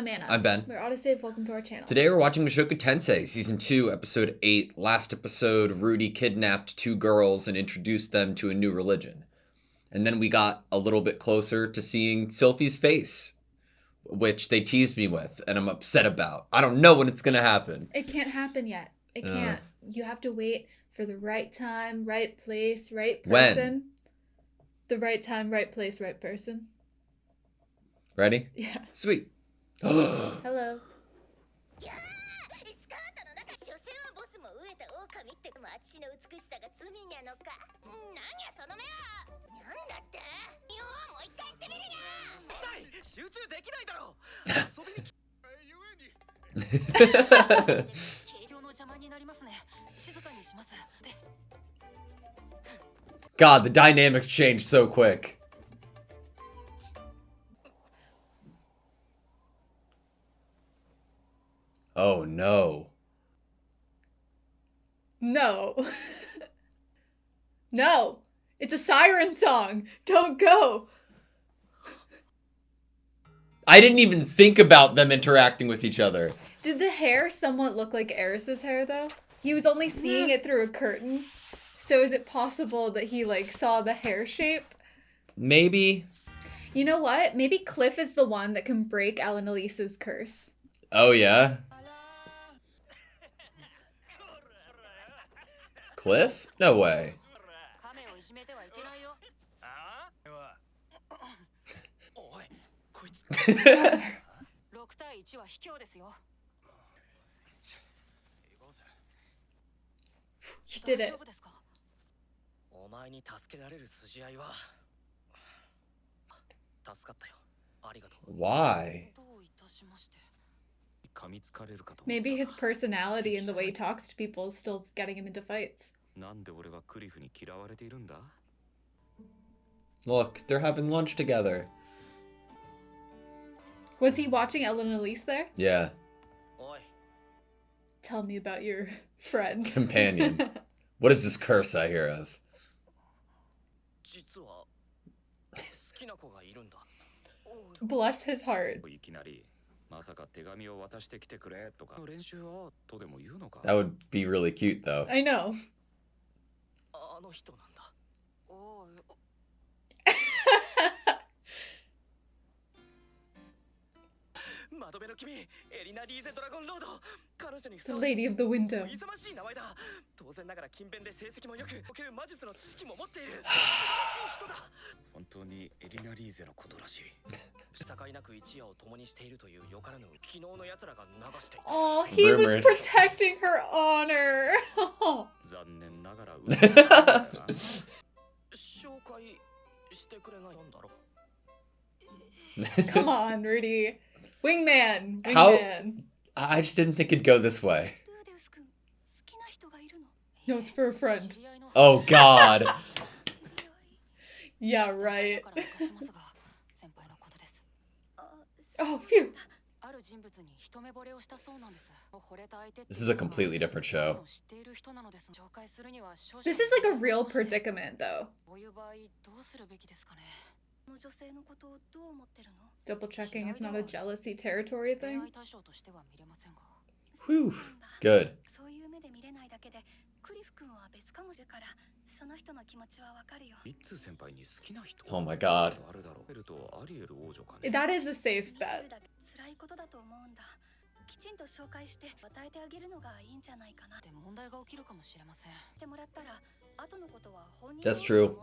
I'm Anna. I'm Ben. We're AutoSave. Welcome to our channel. Today we're watching Mushoku Tensei, Season 2, Episode 8. Last episode, Rudy kidnapped 2 girls and introduced them to a new religion. And then we got a little bit closer to seeing Sylphie's face, which they teased me with, and I'm upset about. I don't know when it's going to happen. It can't happen yet. It can't. You have to wait for the right time, right place, right person. When? The right time, right place, right person. Ready? Yeah. Sweet. Hello. God, the dynamics changed so quick. Oh no. No. No. It's a siren song. Don't go. I didn't even think about them interacting with each other. Did the hair somewhat look like Eris's hair, though? He was only seeing it through a curtain. So is it possible that he, saw the hair shape? Maybe. You know what? Maybe Cliff is the one that can break Alanalisa's curse. Oh, yeah? Cliff? No way. He did it. Why? Maybe his personality and the way he talks to people is still getting him into fights. Look, they're having lunch together. Was he watching Ellen Elise there? Yeah. Tell me about your friend. Companion. What is this curse I hear of? Bless his heart. That would be really cute, though. I know. The lady of the window. Oh, he was protecting her honor. Come on, Rudy. Wingman. Wingman. I just didn't think it'd go this way. No, it's for a friend. Oh, God. Yeah, right. Oh, phew. This is a completely different show. This is like a real predicament, though. Double checking it's not a jealousy territory thing. Whew. Good. Oh my God. That is a safe bet. That's true.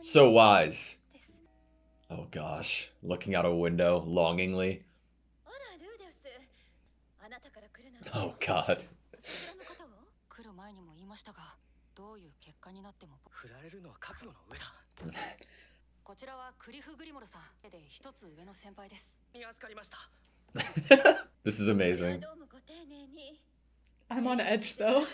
So wise. Oh gosh. Looking out a window longingly. Oh God. This is amazing. I'm on edge, though.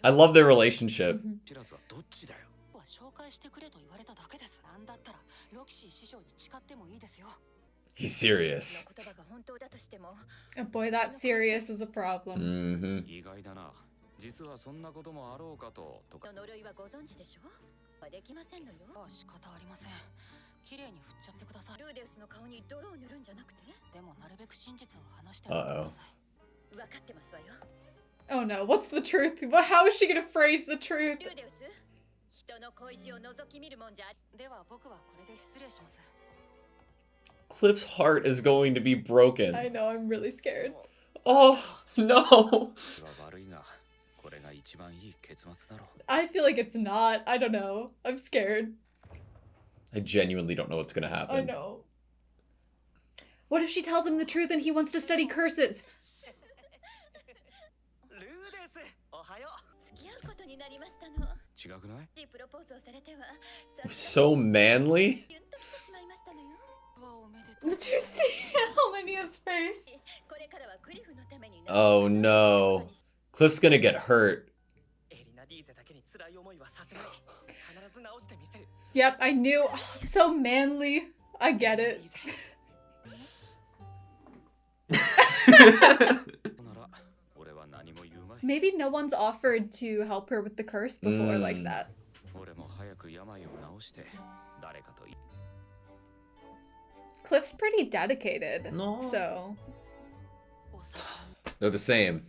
I love their relationship. Mhm. チラスはどっちだよ。紹介してくれと言われただけです。なんだったらロキシー師匠に誓ってもいいですよ。 He's serious. Oh boy, that serious is a problem. Mm-hmm. 意外だな。実はそんなこともあろうかと。とか。呪いはご存知でしょ。できませんのよ。仕方ありません。綺麗に振っちゃってください。ルーデウスの顔に泥を塗るんじゃなくて。でもなるべく真実を話してください。分かってますわよ。Oh no, what's the truth? How is she gonna phrase the truth? ルーデウス、人の恋路を覗き見るもんじゃ。では僕はこれで失礼します。 Cliff's heart is going to be broken. I know, I'm really scared. Oh, no. 悪いが、これが一番いい結末だろう。 I feel like it's not. I don't know. I'm scared. I genuinely don't know what's gonna I happen. know. What if she tells him the truth and he wants to study curses? ルーデス、おはよう。付き合うことになりましたの。違くない？プロポーズをされては。 So manly. キュンとしてしまいましたのよ。 Did you see Alinia's face? これからはクリフのために。 Oh no. Cliff's gonna get hurt. エリナディーゼだけに辛い思いはさせない。必ず直してみせる。 Yep, I knew. Oh, it's so manly. I get it. Maybe no one's offered to help her with the curse before like that. Cliff's pretty dedicated, No. so... They're the same.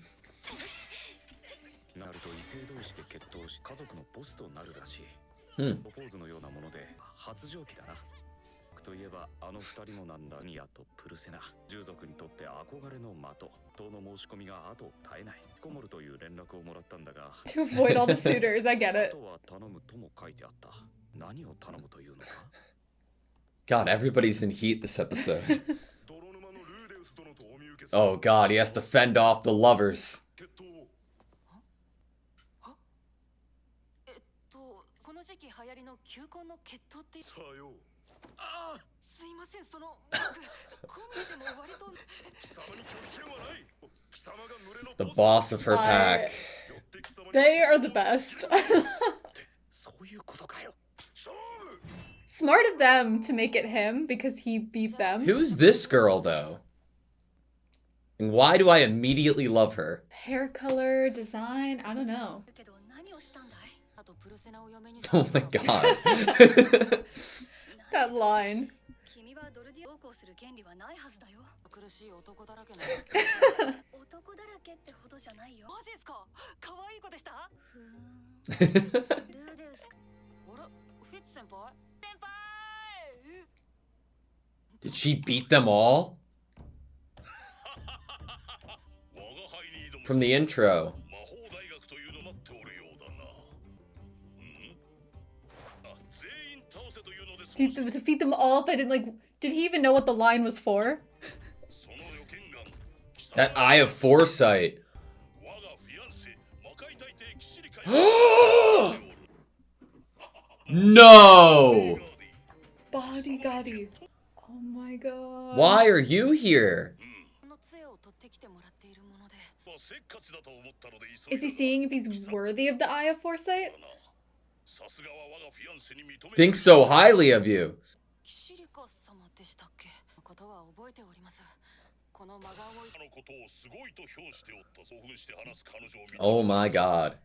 なると異性同士で決闘し家族のボスとなるらしい。Hmm. ポーズのようなもので発情期だな。といえばあの二人もなんだ。ニアとプルセナ、従属にとって憧れの的。党の申し込みが後を絶えない。こもるという連絡をもらったんだが。To avoid all the suitors, I get あ it. とは頼むとも書いてあった。何を頼むというのか。 God, everybody's in heat this episode. Oh god, he has to fend off the lovers. この時期流行りの球根の血統って。さよ。ああ、すいません、その僕こう見ても割と。 The boss of her pack. They are the best. そういうことかよ。 Smart of them to make it him because he beat them. Who's this girl, though? And why do I immediately love her? Hair color, design, I don't know. けど何をしたんだい。あとプルセナを嫁に。 Oh my god. That line. 君はドルディをこうする権利はないはずだよ。苦しい男だらけの。男だらけってほどじゃないよ。マジっすか。可愛い子でした。ルーデウス。あら、フィッツ先輩。先輩。 Did she beat them all? From the intro. Defeat them all, but did he even know what the line was for? That eye of foresight. No! Bodyguardy. Oh my god. Why are you here? Is he seeing if he's worthy of the Eye of Foresight? Think so highly of you. Oh my god.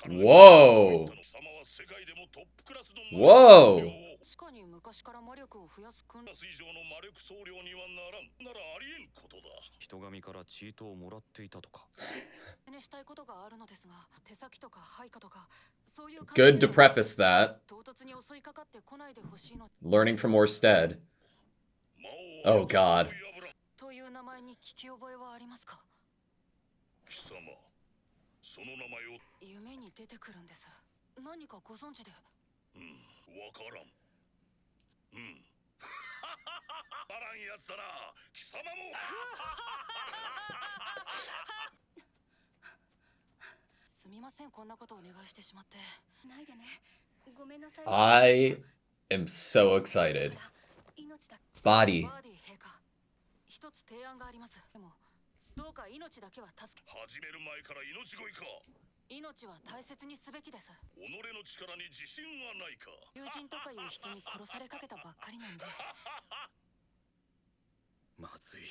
Whoa! Whoa! 確かに昔から魔力を増やす訓練。人神からチートをもらっていたとか。したいことがあるのですが、手先とか配下とかそういう。 Good to preface that. 唐突に襲いかかってこないでほしいの。 Learning from Orsted. Oh god. という名前に聞き覚えはありますか。夢に出てくるんです。何かご存知で。わからん。バランやつだな。貴様も。すみません、こんなことをお願いしてしまって。ないでね。ごめんなさい。I am so excited. Body. バーディー陛下、一つ提案があります。でもどうか命だけは助け。始める前から命乞いか。命は大切にすべきです。己の力に自信はないか。友人とかいう人に殺されかけたばっかりなんで。まずい。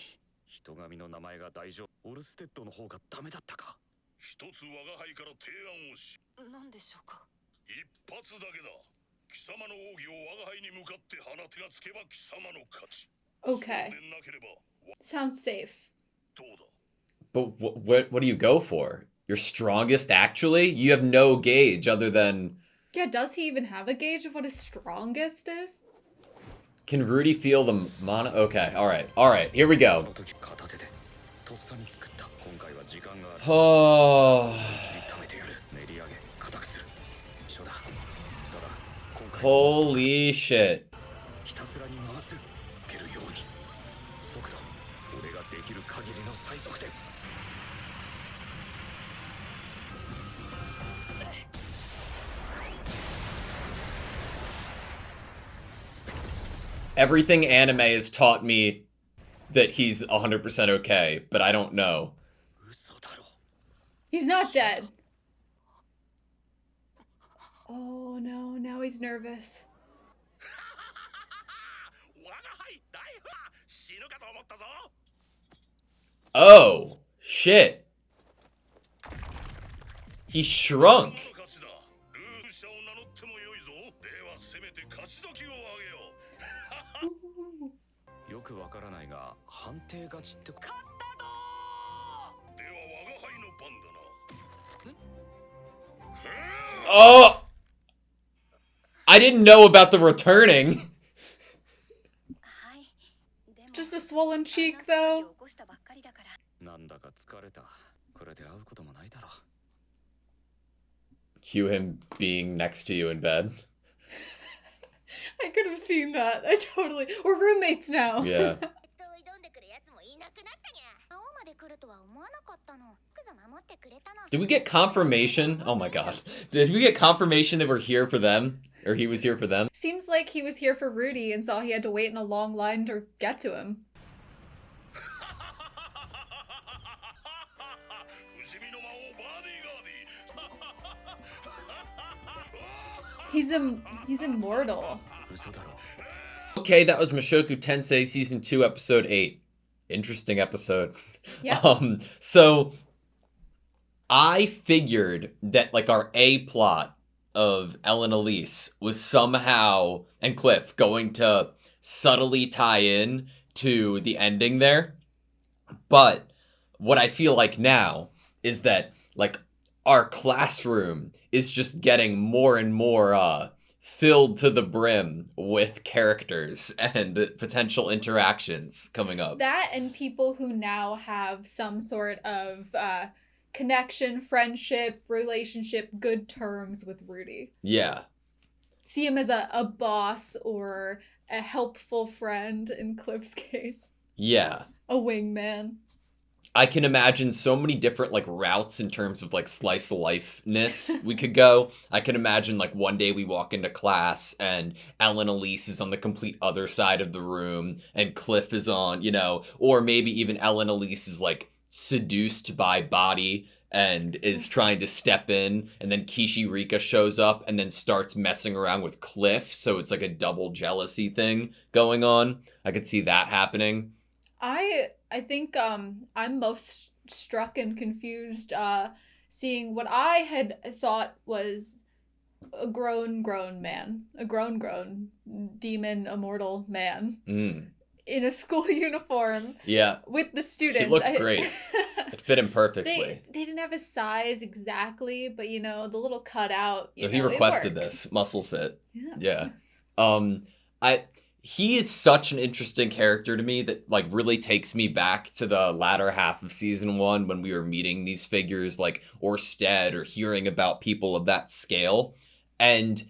人神の名前が大丈夫。オルステッドの方がダメだったか。一つ我が輩から提案をし。何でしょうか。一発だけだ。貴様の奥義を我が輩に向かって放てがつけば貴様の勝ち。 Okay. そうでなければ Sounds safe. どうだ。 But what do you go for? Your strongest, actually? You have no gauge other than... Yeah, does he even have a gauge of what his strongest is? Can Rudy feel the mana? Okay, alright, here we go. この時片手でとっさに作った。今回は時間がある。 Oh, 炒めてやる。練り上げ固くする。一緒だ。ただ今回 holy shit. ひたすらに回す。受けるように。速度。俺ができる限りの最速で。 Everything anime has taught me that he's 100% okay, but I don't know. 嘘だろ。 He's not dead. Oh no, now he's nervous. 我が輩大ファン。死ぬかと思ったぞ。 Oh, shit. He 貴 shrunk. 様の勝ちだ。ルール者を名乗ってもよいぞ。ではせめて勝ち時をあげよう。よくわからないが判定勝ちって勝ったぞー。では我が輩の番だな。 Oh! I didn't know about the returning. はい。でも Just a swollen cheek, though. 起こしたばっかりだから。なんだか疲れた。これで会うこともないだろう。 Cue him being next to you in bed. I could have seen that. I totally. We're roommates now. Yeah. 挑んでくるやつもいなくなったにゃ。青まで来るとは思わなかったの。クザ守ってくれたの。 Did we get confirmation? Oh my god. Did we get confirmation that we're here for them? Or he was here for them? Seems like he was here for Rudy and saw he had to wait in a long line to get to him. 不死身の魔王バーディーガーディー。 He's immortal. 嘘だろ。 Okay, that was Mushoku Tensei Season 2, Episode 8. Interesting episode. Yeah. So I figured that like our A plot of Ellen Elise was somehow, and Cliff, going to subtly tie in to the ending there. But what I feel like now is that like our classroom is just getting more and more filled to the brim with characters and potential interactions coming up. That and people who now have some sort of connection, friendship, relationship, good terms with Rudy. Yeah. See him as a boss or a helpful friend in Cliff's case. Yeah. A wingman. I can imagine so many different like routes in terms of like slice of life-ness we could go. I can imagine like one day we walk into class and Ellen Elise is on the complete other side of the room and Cliff is on, you know, or maybe even Ellen Elise is like seduced by Body and is trying to step in, and then Kishi Rika shows up and then starts messing around with Cliff, so it's like a double jealousy thing going on. I could see that happening. I think I'm most struck and confused seeing what I had thought was a grown man, a grown demon immortal man in a school uniform. Yeah. With the students. He looked great. It fit him perfectly. They didn't have his size exactly, but you know, the little cutout. So he requested this muscle fit. Yeah. He is such an interesting character to me that like really takes me back to the latter half of season 1 when we were meeting these figures like Orsted or hearing about people of that scale. And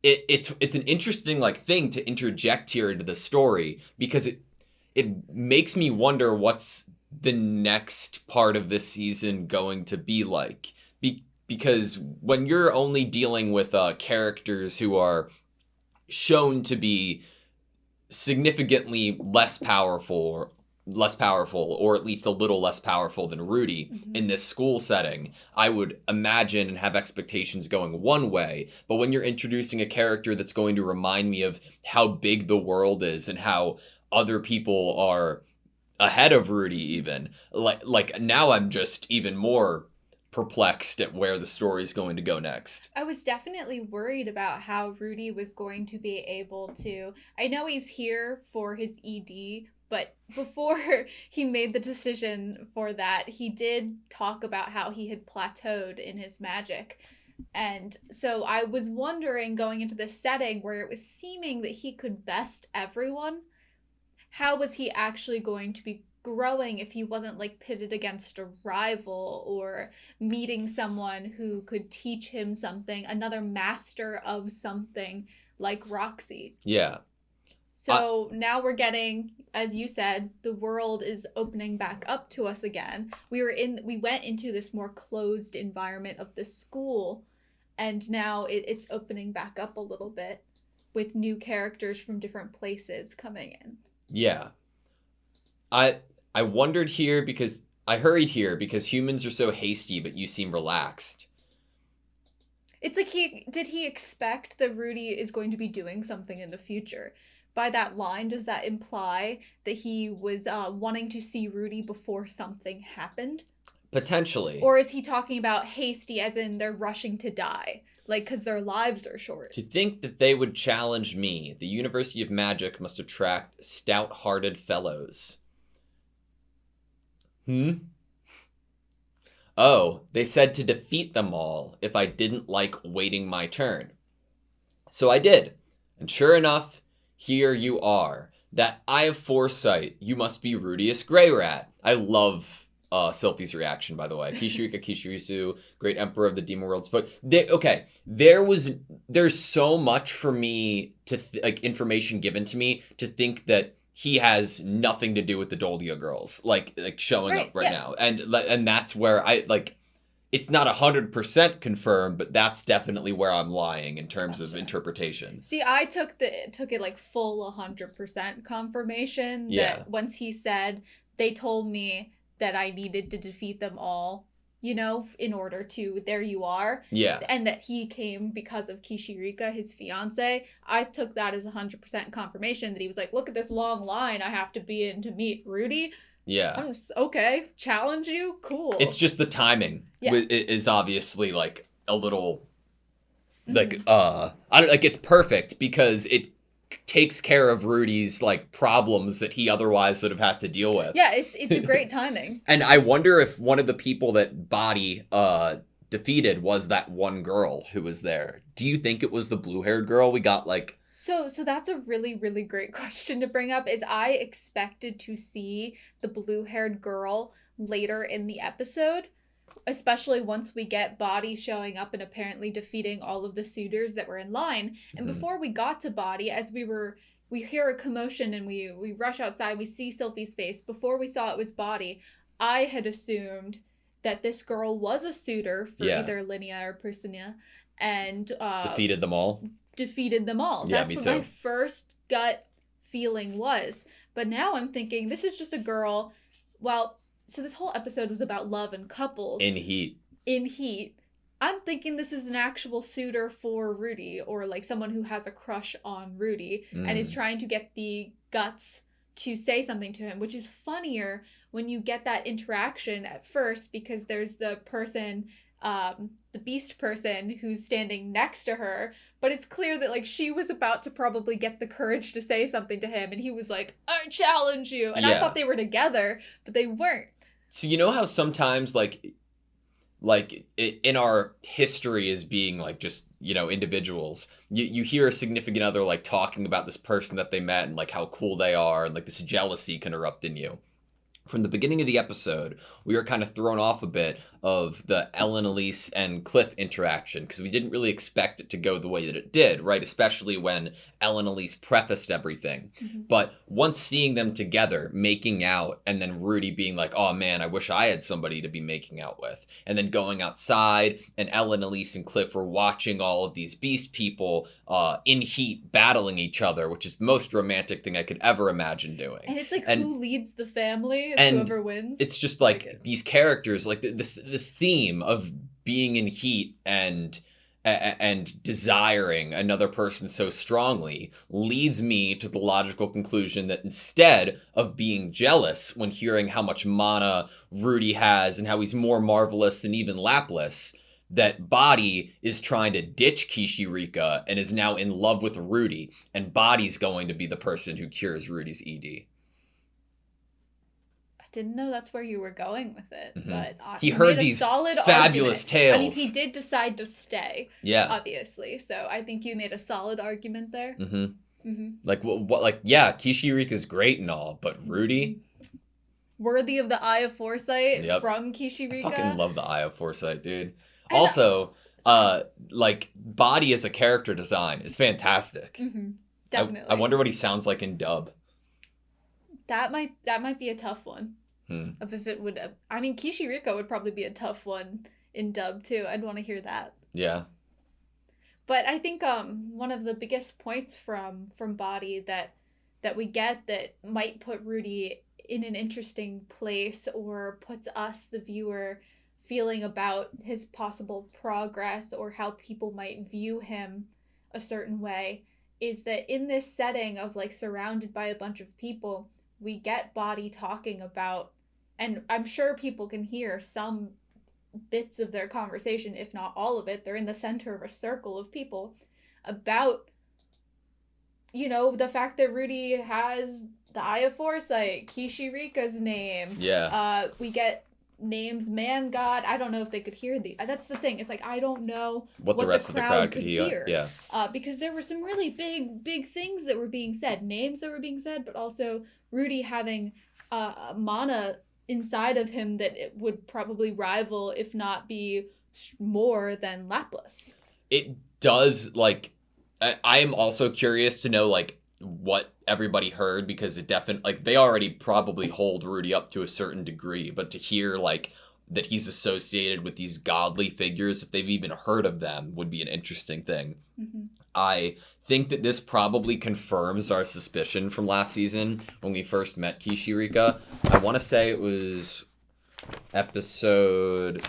it's an interesting like thing to interject here into the story because it makes me wonder what's the next part of this season going to be like. Because when you're only dealing with characters who are shown to be significantly less powerful, or at least a little less powerful than Rudy in this school setting, I would imagine and have expectations going one way. But when you're introducing a character that's going to remind me of how big the world is and how other people are ahead of Rudy even, like now I'm just even more perplexed at where the story is going to go next. I was definitely worried about how Rudy was going to be able to. I know he's here for his ED, but before he made the decision for that, he did talk about how he had plateaued in his magic. And so I was wondering, going into this setting where it was seeming that he could best everyone, how was he actually going to be growing if he wasn't like pitted against a rival or meeting someone who could teach him something, another master of something like Roxy. Yeah. So now we're getting, as you said, the world is opening back up to us again. We went into this more closed environment of the school, and now it's opening back up a little bit with new characters from different places coming in. Yeah. I wondered here because I hurried here because humans are so hasty, but you seem relaxed. It's like did he expect that Rudy is going to be doing something in the future? By that line, does that imply that he was wanting to see Rudy before something happened? Potentially. Or is he talking about hasty as in they're rushing to die? Like, because their lives are short. To think that they would challenge me, the University of Magic must attract stout-hearted fellows. Oh, they said to defeat them all if I didn't like waiting my turn. So I did. And sure enough, here you are. That eye of foresight, you must be Rudius Grey Rat. I love Sylphie's reaction, by the way. Kishirika Kishirisu, Great Emperor of the Demon Worlds. But, there's so much for me to, information given to me to think that he has nothing to do with the Dolia girls, like showing up right now. And that's where it's not 100% confirmed, but that's definitely where I'm lying in terms of interpretation. See, I took it like full 100% confirmation that once he said, they told me that I needed to defeat them all, in order to, there you are. Yeah. And that he came because of Kishirika, his fiance. I took that as 100% confirmation that he was like, look at this long line I have to be in to meet Rudy. Yeah. I'm just, okay, challenge you? Cool. It's just the timing is obviously like a little it's perfect because it takes care of Rudy's problems that he otherwise would have had to deal with. Yeah, it's a great timing. And I wonder if one of the people that Body defeated was that one girl who was there. Do you think it was the blue-haired girl? We got So that's a really, really great question to bring up. Is I expected to see the blue-haired girl later in the episode, especially once we get Body showing up and apparently defeating all of the suitors that were in line. And before we got to Body, as we hear a commotion and we rush outside, we see Sylphie's face. Before we saw it was Body, I had assumed that this girl was a suitor for either Linnea or Persinia and defeated them all. That's what my first gut feeling was. But now I'm thinking this is just a girl. Well, so this whole episode was about love and couples. In Heat. I'm thinking this is an actual suitor for Rudy, or someone who has a crush on Rudy and is trying to get the guts to say something to him, which is funnier when you get that interaction at first because there's the person, the beast person who's standing next to her, but it's clear that she was about to probably get the courage to say something to him and he was like, I challenge you. And I thought they were together, but they weren't. So you know how sometimes in our history as being just individuals, you hear a significant other talking about this person that they met and how cool they are and this jealousy can erupt in you. from the beginning of the episode, we were kind of thrown off a bit of the Ellen, Elise, and Cliff interaction because we didn't really expect it to go the way that it did, right? Especially when Ellen, Elise prefaced everything. Mm-hmm. But once seeing them together, making out, and then Rudy being like, oh man, I wish I had somebody to be making out with. And then going outside, and Ellen, Elise, and Cliff were watching all of these beast people in heat battling each other, which is the most romantic thing I could ever imagine doing. And it's like, who leads the family? It's and whoever wins. It's just like these characters, like this theme of being in heat and desiring another person so strongly leads me to the logical conclusion that instead of being jealous when hearing how much mana Rudy has and how he's more marvelous than even Laplace, that Body is trying to ditch Kishirika and is now in love with Rudy, and Body's going to be the person who cures Rudy's ED. Didn't know that's where you were going with it, Mm-hmm. but he heard these fabulous tales. I mean, he did decide to stay. Yeah, obviously. So I think you made a solid argument there. Mm-hmm. Mm-hmm. Like what? Like yeah, Kishirika's great and all, but Rudy, worthy of the Eye of Foresight Yep. from Kishirika. I fucking love the Eye of Foresight, dude. And Also, like Body as a character design is fantastic. Mm-hmm. Definitely. I wonder what he sounds like in dub. That might be a tough one. Of if it would, I mean, Kishirika would probably be a tough one in dub too. I'd want to hear that. Yeah. But I think one of the biggest points from Body that we get that might put Rudy in an interesting place or puts us, the viewer, feeling about his possible progress or how people might view him a certain way is that in this setting of like surrounded by a bunch of people, we get Body talking about, and I'm sure people can hear some bits of their conversation, if not all of it. They're in the center of a circle of people about, you know, the fact that Rudy has the Eye of Foresight, Kishirika's name. Yeah. We get names, Man God. I don't know if they could hear that's the thing. It's like, I don't know what the rest of the crowd could hear. Yeah. Because there were some really big things that were being said, names that were being said, but also Rudy having mana inside of him that it would probably rival, if not be more than Laplace. It does, like, I am also curious to know, like, what everybody heard, because it definitely, like, they already probably hold Rudy up to a certain degree, but to hear, like, that he's associated with these godly figures, if they've even heard of them, would be an interesting thing. Mm-hmm. I think that this probably confirms our suspicion from last season when we first met Kishirika. I want to say it was episode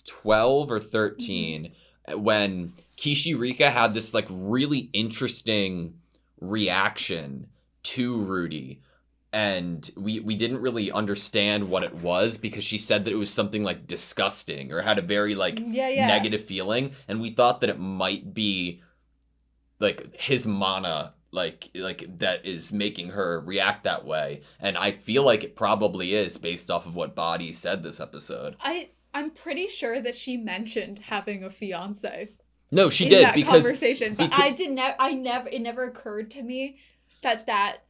12 or 13 when Kishirika had this like really interesting reaction to Rudy. And we didn't really understand what it was because she said that it was something like disgusting or had a very like negative feeling, and we thought that it might be like his mana like that is making her react that way, and I feel like it probably is based off of what Body said this episode. I'm pretty sure that she mentioned having a fiance. No, she did, that because conversation, but it never occurred to me that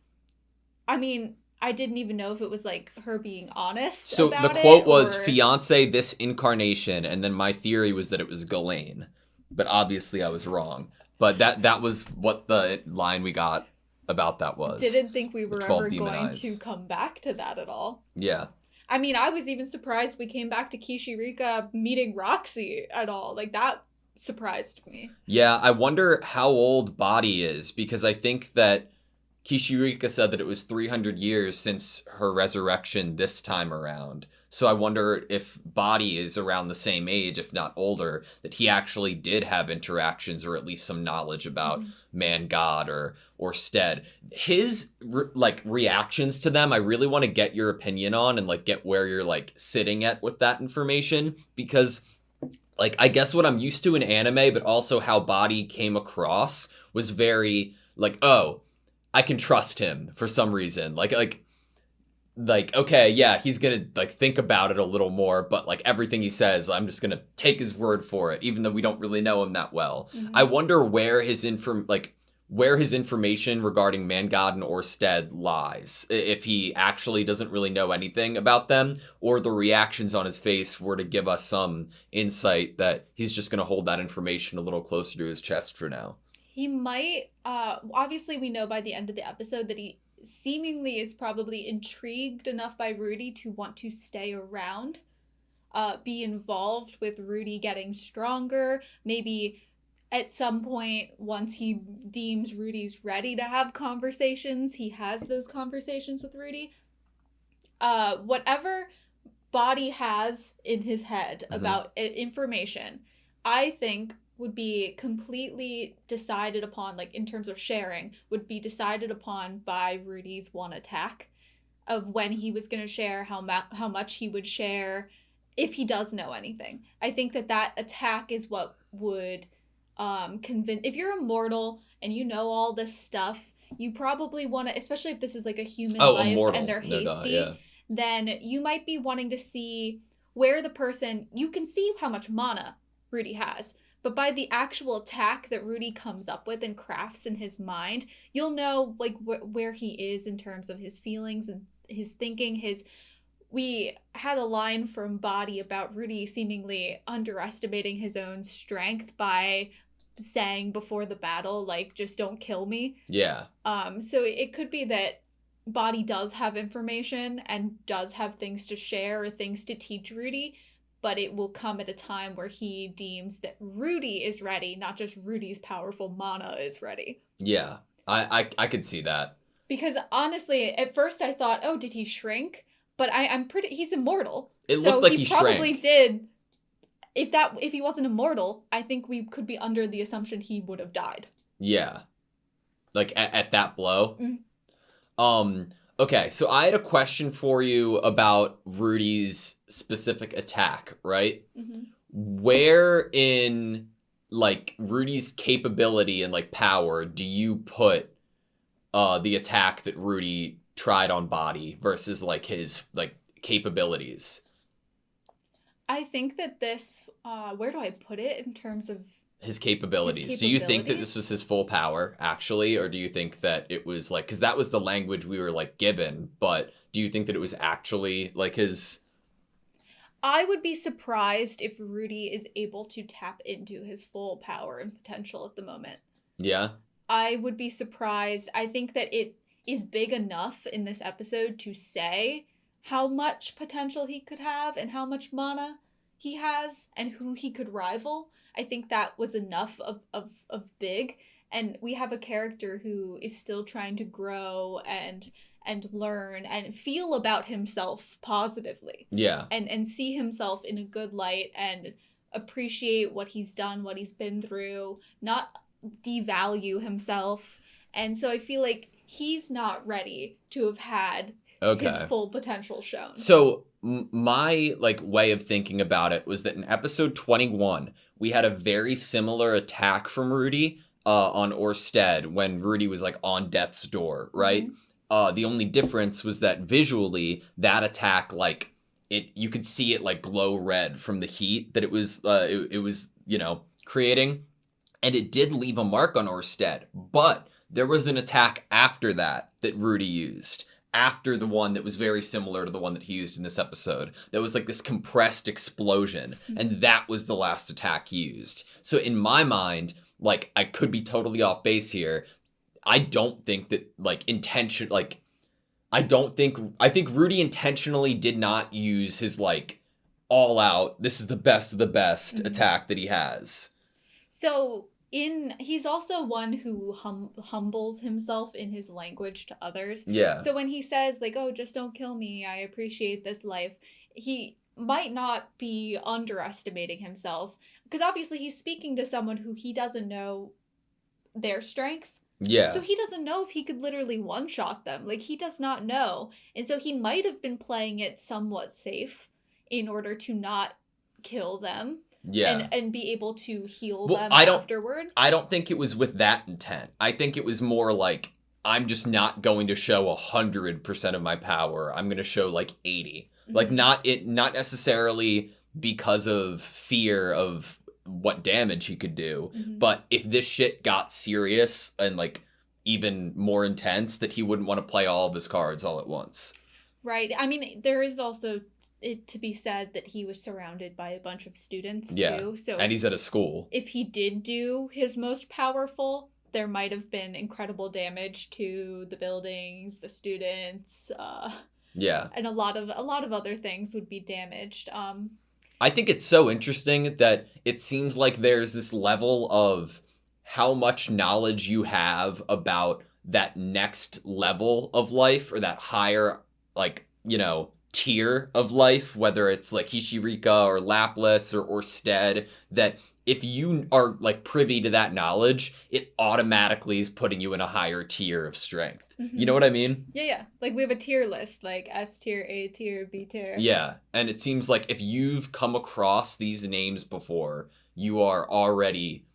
I mean, I didn't even know if it was, like, her being honest so about the quote it, was, or... fiance this incarnation, and then my theory was that it was Ghislaine. But obviously I was wrong. But that was what the line we got about that was. Didn't think we were ever going eyes. to come back to that at all. Yeah. I mean, I was even surprised we came back to Kishirika meeting Roxy at all. Like, that surprised me. Yeah, I wonder how old Body is, because I think that Kishirika said that it was 300 years since her resurrection this time around. So I wonder if Body is around the same age, if not older, that he actually did have interactions or at least some knowledge about Man God or Stead. His reactions to them, I really want to get your opinion on and like get where you're like sitting at with that information, because like I guess what I'm used to in anime, but also how Body came across was very like, oh, I can trust him for some reason. Like, okay, yeah, he's gonna, like, think about it a little more, but, like, everything he says, I'm just gonna take his word for it, even though we don't really know him that well. Mm-hmm. I wonder where his where his information regarding Mangod and Orsted lies. If he actually doesn't really know anything about them, or the reactions on his face were to give us some insight that he's just going to hold that information a little closer to his chest for now. He might, obviously we know by the end of the episode that he seemingly is probably intrigued enough by Rudy to want to stay around, be involved with Rudy getting stronger, maybe at some point, once he deems Rudy's ready to have conversations, he has those conversations with Rudy. Whatever Body has in his head about information, I think would be completely decided upon, like in terms of sharing, would be decided upon by Rudy's one attack of when he was going to share, how much he would share, if he does know anything. I think that attack is what would convince, if you're immortal and you know all this stuff, you probably want to, especially if this is like a human life immortal, and they're hasty, then you might be wanting to see where the person, you can see how much mana Rudy has, but by the actual attack that Rudy comes up with and crafts in his mind, you'll know like where he is in terms of his feelings and his thinking. We had a line from Body about Rudy seemingly underestimating his own strength by saying before the battle, like, just don't kill me. Yeah. So it could be that Body does have information and does have things to share or things to teach Rudy, but it will come at a time where he deems that Rudy is ready, not just Rudy's powerful mana is ready. Yeah, I could see that. Because honestly, at first I thought, oh, did he shrink? But he's immortal. It looked like he probably shrank. did. If he wasn't immortal, I think we could be under the assumption he would have died. Yeah. Like at that blow. Mm-hmm. Okay, so I had a question for you about Rudy's specific attack, right? Mm-hmm. Where in like Rudy's capability and like power do you put the attack that Rudy tried on Body versus like his like capabilities? I think that this, where do I put it in terms of his capabilities? Do you think that this was his full power, actually? Or do you think that it was, like... Because that was the language we were, like, given. But do you think that it was actually, like, his... I would be surprised if Rudy is able to tap into his full power and potential at the moment. Yeah? I would be surprised. I think that it is big enough in this episode to say how much potential he could have and how much mana he has and who he could rival. I think that was enough of big, and we have a character who is still trying to grow and learn and feel about himself positively. Yeah. And see himself in a good light and appreciate what he's done, what he's been through, not devalue himself. And so I feel like he's not ready to have had his full potential shown. So my like way of thinking about it was that in episode 21 we had a very similar attack from Rudy on Orsted when Rudy was like on death's door, right? Mm-hmm. The only difference was that visually that attack, like you could see it like glow red from the heat that it was you know, creating, and it did leave a mark on Orsted. But there was an attack after that Rudy used, after the one that was very similar to the one that he used in this episode. That was like this compressed explosion, and that was the last attack used. So in my mind, like, I could be totally off base here. I don't think that, like, I think Rudy intentionally did not use his, like, all out, this is the best of the best attack that he has. So he's also one who humbles himself in his language to others. Yeah. So when he says, like, oh, just don't kill me, I appreciate this life, he might not be underestimating himself. Because obviously he's speaking to someone who he doesn't know their strength. Yeah. So he doesn't know if he could literally one-shot them. Like, he does not know. And so he might have been playing it somewhat safe in order to not kill them. Yeah. And be able to heal them afterward. I don't think it was with that intent. I think it was more like, I'm just not going to show 100% of my power. I'm going to show like 80. Mm-hmm. Like not necessarily because of fear of what damage he could do. Mhm. But if this shit got serious and like even more intense, that he wouldn't want to play all of his cards all at once. Right. I mean, there is also it to be said that he was surrounded by a bunch of students Yeah. too. So And he's at a school. if he did do his most powerful, there might have been incredible damage to the buildings, the students, Yeah. and a lot of other things would be damaged. I think it's so interesting that it seems like there's this level of how much knowledge you have about that next level of life or that higher, like, you know, tier of life, whether it's like Hishirika or Laplace or Orsted, that if you are like privy to that knowledge, it automatically is putting you in a higher tier of strength. You know what I mean? Yeah. Like we have a tier list, like S tier, A tier, B tier. Yeah, and it seems like if you've come across these names before, you are already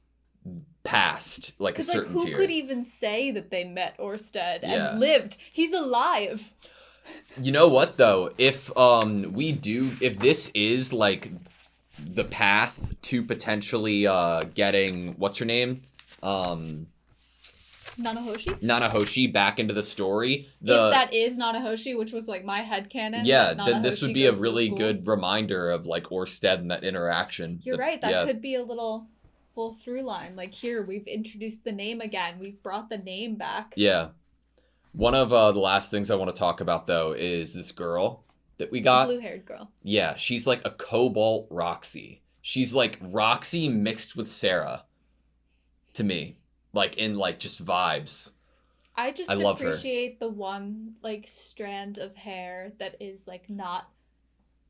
past like a Because like certain who tier. could even say that they met Orsted Yeah. and lived? He's alive. You know what though? If if this is like the path to potentially getting what's her name? Nanahoshi? back into the story. If that is Nanahoshi, which was like my headcanon. Yeah, that then this would Nanahoshi be a goes to really school. good reminder of like Orsted and that interaction. You're right. That yeah. could be a little through line. Like here, we've introduced the name again. We've brought the name back. Yeah. One of the last things I want to talk about though is this girl that we got. The blue-haired girl. Yeah, she's like a Cobalt Roxy. She's like Roxy mixed with Sarah. To me, like in like just vibes. I love her. appreciate the one like strand of hair that is like not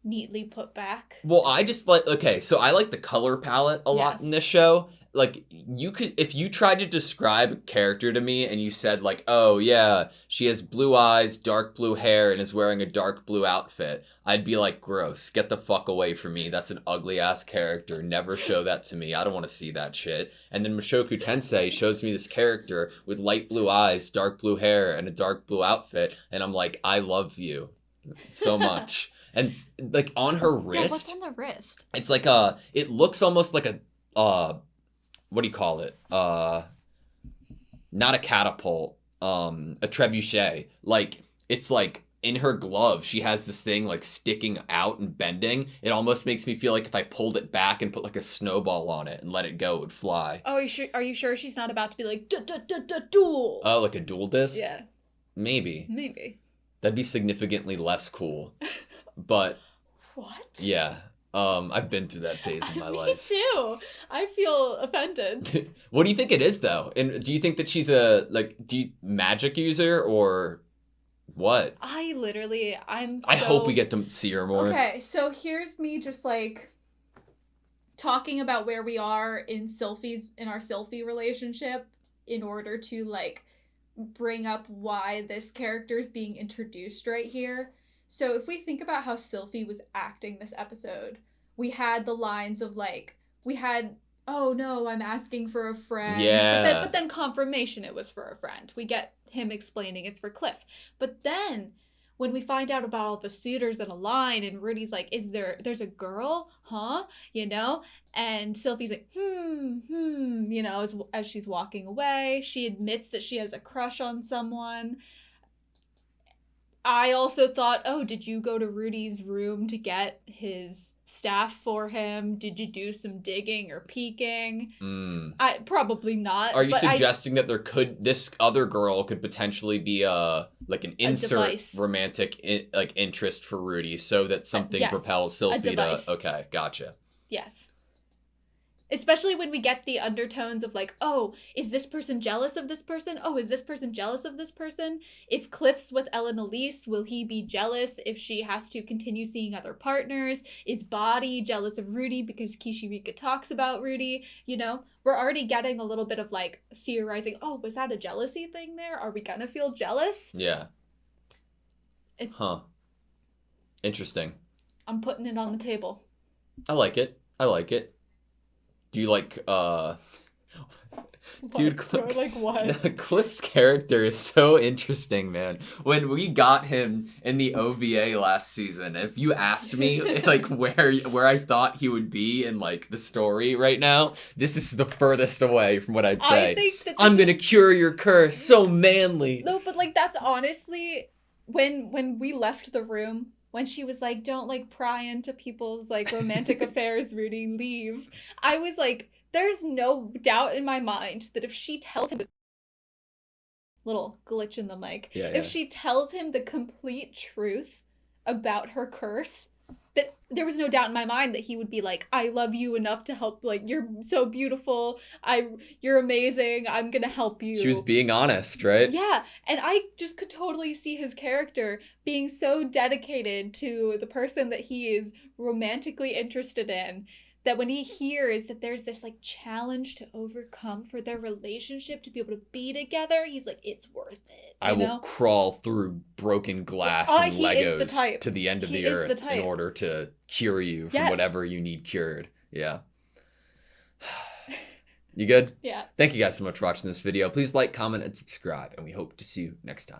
neatly put back. Well, I just like, okay, so I like the color palette a lot in Yes. this show. Like, you could, if you tried to describe a character to me and you said, like, oh, yeah, she has blue eyes, dark blue hair, and is wearing a dark blue outfit, I'd be like, gross, get the fuck away from me. That's an ugly ass character. Never show that to me. I don't want to see that shit. And then Mushoku Tensei shows me this character with light blue eyes, dark blue hair, and a dark blue outfit, and I'm like, I love you so much. And like on her wrist, Yeah, what's on the wrist? it's like it looks almost like a what do you call it? Not a catapult, a trebuchet. Like it's like in her glove, she has this thing like sticking out and bending. It almost makes me feel like if I pulled it back and put like a snowball on it and let it go, it would fly. Oh, are you sure she's not about to be like duel? Oh, like a dual disc? Yeah, Maybe. maybe. That'd be significantly less cool. But What? yeah, I've been through that phase in my Me life. too. I feel offended. What do you think it is though? And do you think that she's a magic user or what? I'm so... I hope we get to see her more. Okay, so here's me just like talking about where we are in our Sylphie relationship in order to like bring up why this character is being introduced right here. So if we think about how Sylphie was acting this episode, we had the lines of like, oh no, I'm asking for a friend. Yeah. But then confirmation it was for a friend. We get him explaining it's for Cliff. But then when we find out about all the suitors in a line and Rudy's like, there's a girl? Huh? You know? And Sylphie's like, you know, as she's walking away, she admits that she has a crush on someone. I also thought, oh, did you go to Rudy's room to get his staff for him? Did you do some digging or peeking? Probably not. Are you but suggesting that this other girl could potentially be like an insert device. romantic interest for Rudy so that something Yes, propels a Sylphie device. to... Okay, gotcha. Yes. Especially when we get the undertones of like, oh, is this person jealous of this person? Oh, is this person jealous of this person? If Cliff's with Ellen Elise, will he be jealous if she has to continue seeing other partners? Is Body jealous of Rudy because Kishirika talks about Rudy? You know, we're already getting a little bit of like theorizing, oh, was that a jealousy thing there? Are we gonna feel jealous? Yeah. It's Interesting. I'm putting it on the table. I like it. Do you like Dude, Cliff's character is so interesting, man. When we got him in the OVA last season, if you asked me like where I thought he would be in like the story right now, this is the furthest away from what I'd say. I think that I'm gonna cure your curse, so manly. No, but like that's honestly when we left the room, when she was like, "Don't like pry into people's like romantic affairs, Rudy, leave." I was like, there's no doubt in my mind that if she tells him, little glitch in the mic, if she tells him the complete truth about her curse, that there was no doubt in my mind that he would be like, "I love you enough to help, like, you're so beautiful, you're amazing, I'm gonna help you." She was being honest, right? Yeah, and I just could totally see his character being so dedicated to the person that he is romantically interested in, that when he hears that there's this like challenge to overcome for their relationship to be able to be together, he's like, it's worth it. I will crawl through broken glass and Legos to the end of the earth in order to cure you from whatever you need cured. Yeah. You good? Yeah. Thank you guys so much for watching this video. Please like, comment, and subscribe, and we hope to see you next time.